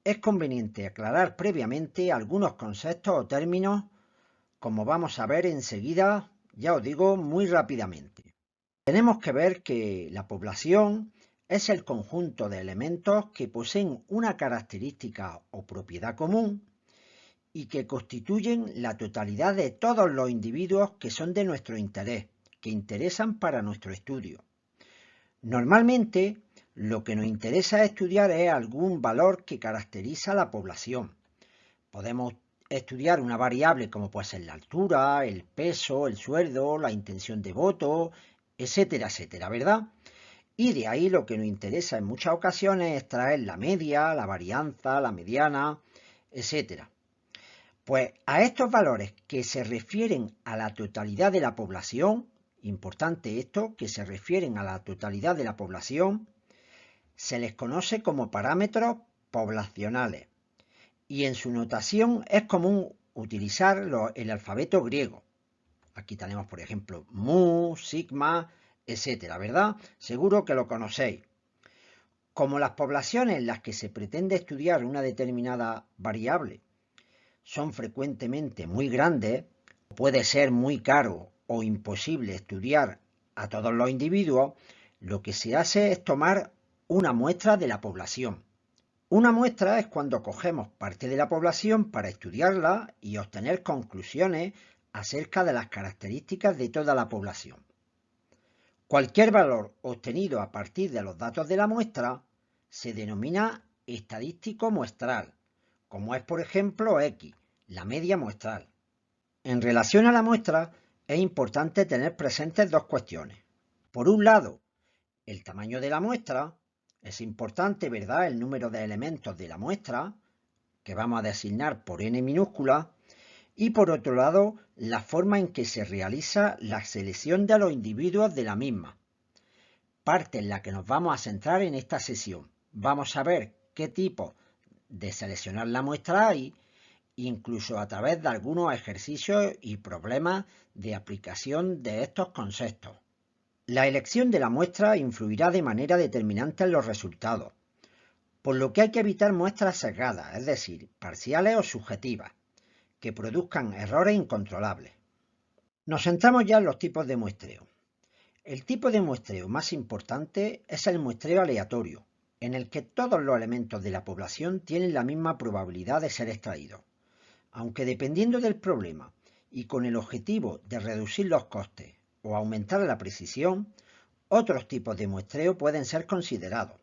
es conveniente aclarar previamente algunos conceptos o términos, como vamos a ver enseguida, ya os digo, muy rápidamente. Tenemos que ver que la población es el conjunto de elementos que poseen una característica o propiedad común y que constituyen la totalidad de todos los individuos que son de nuestro interés, que interesan para nuestro estudio. Normalmente, lo que nos interesa estudiar es algún valor que caracteriza a la población. Podemos estudiar una variable como puede ser la altura, el peso, el sueldo, la intención de voto, etcétera, etcétera, ¿verdad? Y de ahí lo que nos interesa en muchas ocasiones es traer la media, la varianza, la mediana, etcétera. Pues a estos valores que se refieren a la totalidad de la población, importante esto, que se refieren a la totalidad de la población, se les conoce como parámetros poblacionales y en su notación es común utilizar el alfabeto griego. Aquí tenemos, por ejemplo, mu, sigma, etcétera, ¿verdad? Seguro que lo conocéis. Como las poblaciones en las que se pretende estudiar una determinada variable son frecuentemente muy grandes, puede ser muy caro o imposible estudiar a todos los individuos, lo que se hace es tomar una muestra de la población. Una muestra es cuando cogemos parte de la población para estudiarla y obtener conclusiones acerca de las características de toda la población. Cualquier valor obtenido a partir de los datos de la muestra se denomina estadístico muestral, como es por ejemplo X, la media muestral. En relación a la muestra, es importante tener presentes dos cuestiones. Por un lado, el tamaño de la muestra. Es importante, ¿verdad?, el número de elementos de la muestra, que vamos a designar por n minúscula, y por otro lado, la forma en que se realiza la selección de los individuos de la misma, parte en la que nos vamos a centrar en esta sesión. Vamos a ver qué tipo de seleccionar la muestra hay, incluso a través de algunos ejercicios y problemas de aplicación de estos conceptos. La elección de la muestra influirá de manera determinante en los resultados, por lo que hay que evitar muestras sesgadas, es decir, parciales o subjetivas, que produzcan errores incontrolables. Nos centramos ya en los tipos de muestreo. El tipo de muestreo más importante es el muestreo aleatorio, en el que todos los elementos de la población tienen la misma probabilidad de ser extraídos, aunque dependiendo del problema y con el objetivo de reducir los costes o aumentar la precisión, otros tipos de muestreo pueden ser considerados.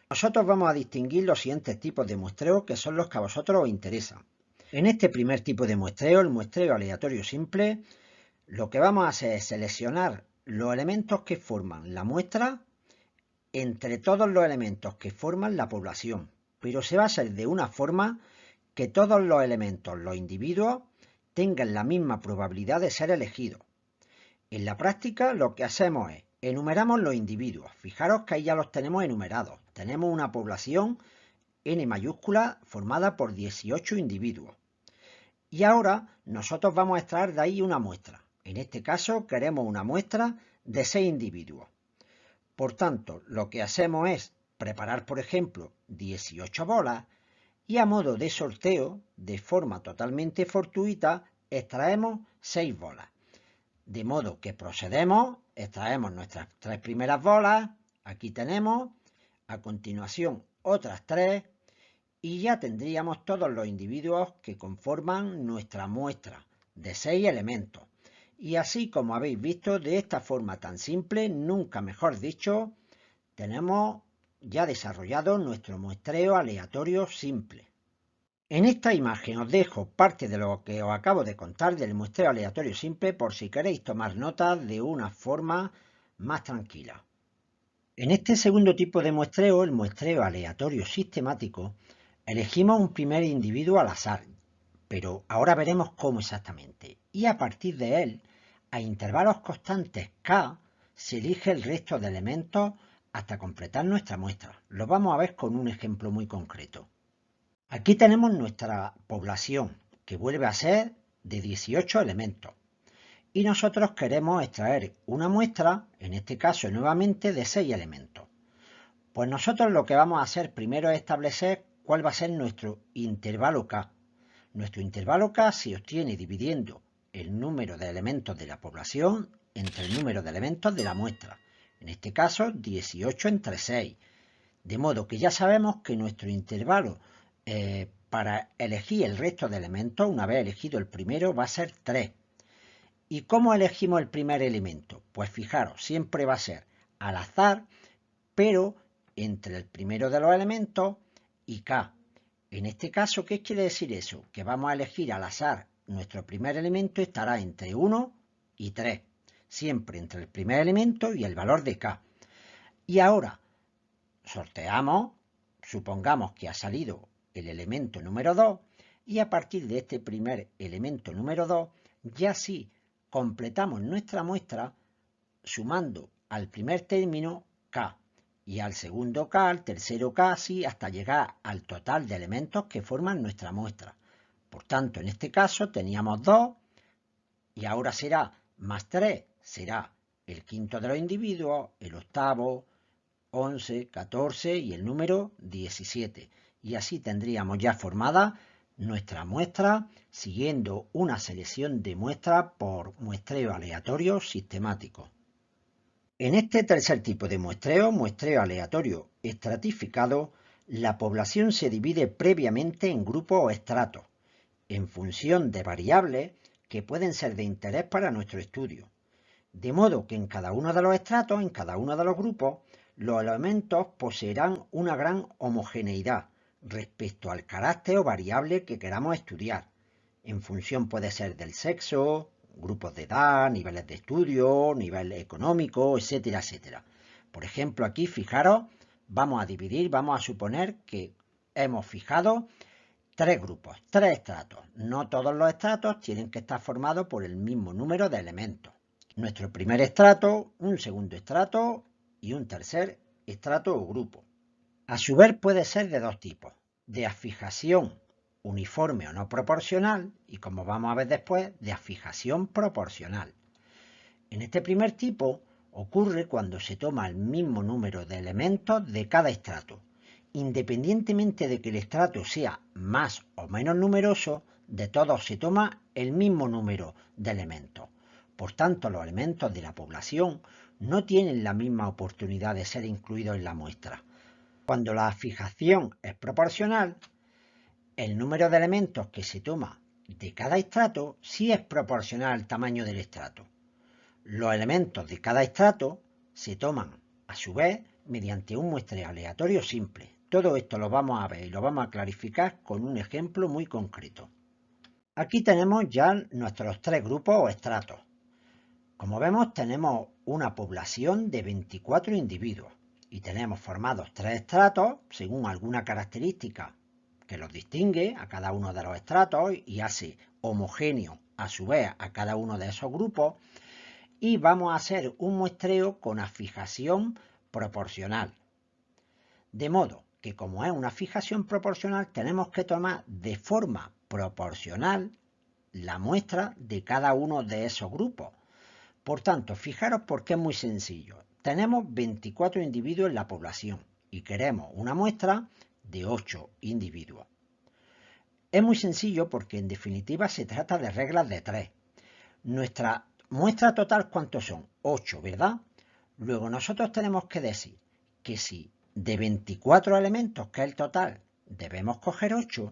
Nosotros vamos a distinguir los siguientes tipos de muestreo que son los que a vosotros os interesan. En este primer tipo de muestreo, el muestreo aleatorio simple, lo que vamos a hacer es seleccionar los elementos que forman la muestra entre todos los elementos que forman la población, pero se va a hacer de una forma que todos los elementos, los individuos, tengan la misma probabilidad de ser elegidos. En la práctica lo que hacemos es enumeramos los individuos. Fijaros que ahí ya los tenemos enumerados. Tenemos una población N mayúscula formada por 18 individuos. Y ahora nosotros vamos a extraer de ahí una muestra. En este caso queremos una muestra de 6 individuos. Por tanto, lo que hacemos es preparar, por ejemplo, 18 bolas y a modo de sorteo, de forma totalmente fortuita, extraemos 6 bolas. De modo que procedemos, extraemos nuestras 3 primeras bolas, aquí tenemos, a continuación otras 3 y ya tendríamos todos los individuos que conforman nuestra muestra de 6 elementos. Y así como habéis visto, de esta forma tan simple, nunca mejor dicho, tenemos ya desarrollado nuestro muestreo aleatorio simple. En esta imagen os dejo parte de lo que os acabo de contar del muestreo aleatorio simple por si queréis tomar nota de una forma más tranquila. En este segundo tipo de muestreo, el muestreo aleatorio sistemático, elegimos un primer individuo al azar, pero ahora veremos cómo exactamente. Y a partir de él, a intervalos constantes k, se elige el resto de elementos hasta completar nuestra muestra. Lo vamos a ver con un ejemplo muy concreto. Aquí tenemos nuestra población, que vuelve a ser de 18 elementos. Y nosotros queremos extraer una muestra, en este caso nuevamente, de 6 elementos. Pues nosotros lo que vamos a hacer primero es establecer cuál va a ser nuestro intervalo K. Nuestro intervalo K se obtiene dividiendo el número de elementos de la población entre el número de elementos de la muestra. En este caso, 18 entre 6. De modo que ya sabemos que nuestro intervalo para elegir el resto de elementos, una vez elegido el primero, va a ser 3. ¿Y cómo elegimos el primer elemento? Pues fijaros, siempre va a ser al azar, pero entre el primero de los elementos y K. En este caso, ¿qué quiere decir eso? Que vamos a elegir al azar nuestro primer elemento estará entre 1 y 3, siempre entre el primer elemento y el valor de K. Y ahora sorteamos, supongamos que ha salido el elemento número 2 y a partir de este primer elemento número 2, ya sí completamos nuestra muestra sumando al primer término K y al segundo K, al tercero K, así hasta llegar al total de elementos que forman nuestra muestra. Por tanto, en este caso teníamos 2 y ahora será más 3, será el quinto de los individuos, el octavo, 11, 14 y el número 17. Y así tendríamos ya formada nuestra muestra siguiendo una selección de muestras por muestreo aleatorio sistemático. En este tercer tipo de muestreo, muestreo aleatorio estratificado, la población se divide previamente en grupos o estratos, en función de variables que pueden ser de interés para nuestro estudio. De modo que en cada uno de los estratos, en cada uno de los grupos, los elementos poseerán una gran homogeneidad respecto al carácter o variable que queramos estudiar. En función puede ser del sexo, grupos de edad, niveles de estudio, nivel económico, etcétera, etcétera. Por ejemplo, aquí fijaros, vamos a dividir, vamos a suponer que hemos fijado 3 grupos, 3 estratos. No todos los estratos tienen que estar formados por el mismo número de elementos. Nuestro primer estrato, un segundo estrato y un tercer estrato o grupo. A su vez puede ser de dos tipos, de afijación uniforme o no proporcional y, como vamos a ver después, de afijación proporcional. En este primer tipo ocurre cuando se toma el mismo número de elementos de cada estrato. Independientemente de que el estrato sea más o menos numeroso, de todos se toma el mismo número de elementos. Por tanto, los elementos de la población no tienen la misma oportunidad de ser incluidos en la muestra. Cuando la fijación es proporcional, el número de elementos que se toma de cada estrato sí es proporcional al tamaño del estrato. Los elementos de cada estrato se toman, a su vez, mediante un muestreo aleatorio simple. Todo esto lo vamos a ver y lo vamos a clarificar con un ejemplo muy concreto. Aquí tenemos ya nuestros 3 grupos o estratos. Como vemos, tenemos una población de 24 individuos y tenemos formados 3 estratos según alguna característica que los distingue a cada uno de los estratos y hace homogéneo a su vez a cada uno de esos grupos, y vamos a hacer un muestreo con afijación proporcional. De modo que, como es una fijación proporcional, tenemos que tomar de forma proporcional la muestra de cada uno de esos grupos. Por tanto, fijaros porque es muy sencillo. Tenemos 24 individuos en la población y queremos una muestra de 8 individuos. Es muy sencillo porque en definitiva se trata de reglas de 3. Nuestra muestra total, ¿cuántos son? 8, ¿verdad? Luego nosotros tenemos que decir que si de 24 elementos, que es el total, debemos coger 8,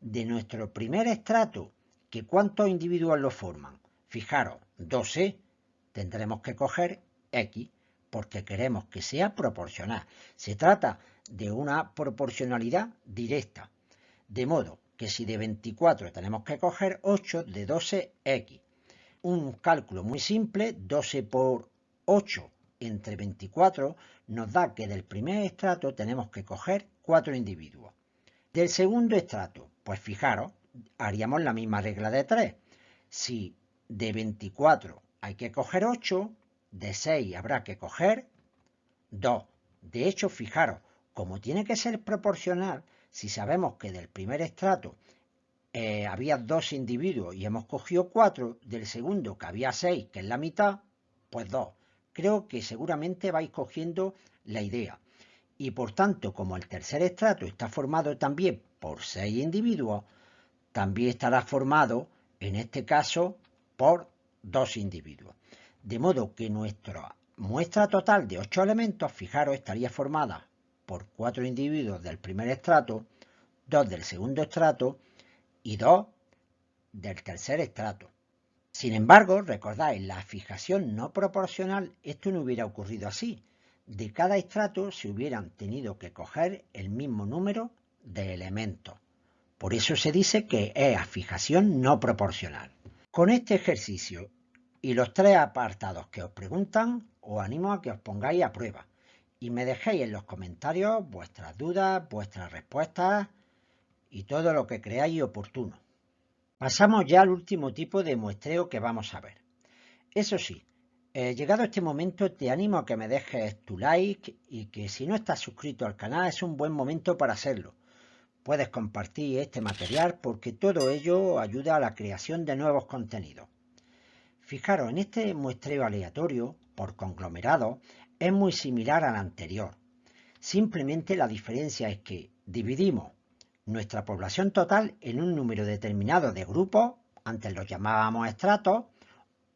de nuestro primer estrato, que ¿cuántos individuos lo forman? Fijaros, 12, tendremos que coger X, porque queremos que sea proporcional. Se trata de una proporcionalidad directa. De modo que si de 24 tenemos que coger 8, de 12 X. Un cálculo muy simple, 12 por 8 entre 24 nos da que del primer estrato tenemos que coger 4 individuos. Del segundo estrato, pues fijaros, haríamos la misma regla de 3. Si de 24 hay que coger 8, de 6 habrá que coger 2. De hecho, fijaros, como tiene que ser proporcional, si sabemos que del primer estrato había 2 individuos y hemos cogido 4, del segundo que había 6, que es la mitad, pues 2. Creo que seguramente vais cogiendo la idea. y por tanto, como el tercer estrato está formado también por 6 individuos, también estará formado, en este caso, por 2 individuos. De modo que nuestra muestra total de 8 elementos, fijaros, estaría formada por 4 individuos del primer estrato, 2 del segundo estrato y 2 del tercer estrato. Sin embargo, recordad, en la fijación no proporcional esto no hubiera ocurrido así. De cada estrato se hubieran tenido que coger el mismo número de elementos. Por eso se dice que es a fijación no proporcional. Con este ejercicio y los 3 apartados que os preguntan, os animo a que os pongáis a prueba y me dejéis en los comentarios vuestras dudas, vuestras respuestas y todo lo que creáis oportuno. Pasamos ya al último tipo de muestreo que vamos a ver. Eso sí, llegado este momento te animo a que me dejes tu like y que si no estás suscrito al canal es un buen momento para hacerlo. Puedes compartir este material porque todo ello ayuda a la creación de nuevos contenidos. Fijaros, en este muestreo aleatorio por conglomerado es muy similar al anterior. Simplemente la diferencia es que dividimos nuestra población total en un número determinado de grupos, antes los llamábamos estratos,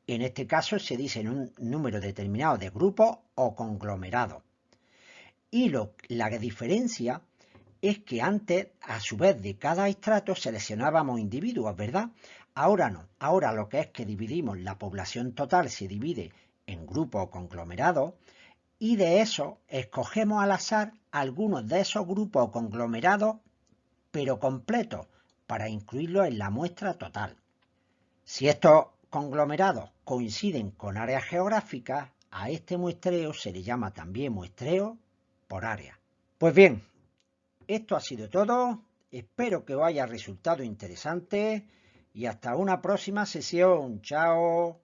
en este caso se dice en un número determinado de grupos o conglomerados. Y la diferencia es que antes, a su vez, de cada estrato seleccionábamos individuos, ¿verdad? Ahora no, ahora lo que es que dividimos la población total, se divide en grupos o conglomerados, y de eso escogemos al azar algunos de esos grupos o conglomerados, pero completos, para incluirlos en la muestra total. Si estos conglomerados coinciden con áreas geográficas, a este muestreo se le llama también muestreo por área. Pues bien, esto ha sido todo. Espero que os haya resultado interesante y hasta una próxima sesión. Chao.